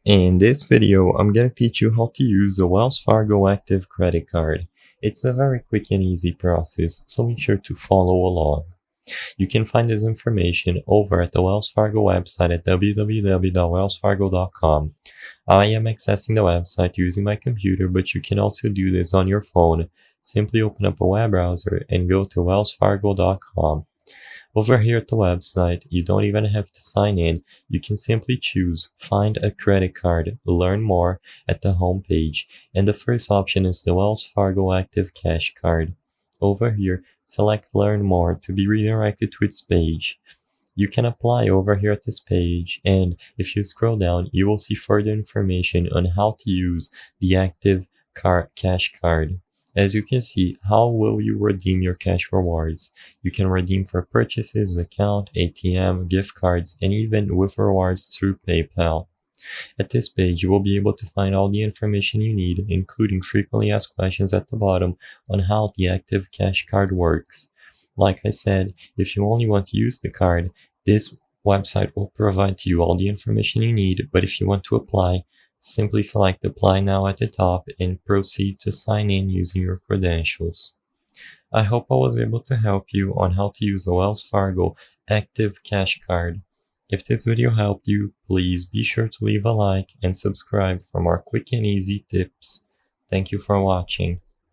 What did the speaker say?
In this video, I'm gonna teach you how to use the Wells Fargo Active Credit Card. It's a very quick and easy process, so make sure to follow along. You can find this information over at the Wells Fargo website at www.wellsfargo.com. I am accessing the website using my computer, but you can also do this on your phone. Simply open up a web browser and go to wellsfargo.com. Over here at the website, you don't even have to sign in. You can simply choose Find a Credit Card, Learn More at the home page, and the first option is the Wells Fargo Active Cash Card. Over here, select Learn More to be redirected to its page. You can apply over here at this page, and if you scroll down, you will see further information on how to use the Active Cash Card. As you can see, how will you redeem your cash rewards? You can redeem for purchases, account, ATM, gift cards, and even with rewards through PayPal. At this page, you will be able to find all the information you need, including frequently asked questions at the bottom on how the Active Cash Card works. Like I said, if you only want to use the card, this website will provide to you all the information you need, but if you want to apply, simply select Apply Now at the top and proceed to sign in using your credentials. I hope I was able to help you on how to use the Wells Fargo Active Cash Card. If this video helped you, please be sure to leave a like and subscribe for more quick and easy tips. Thank you for watching.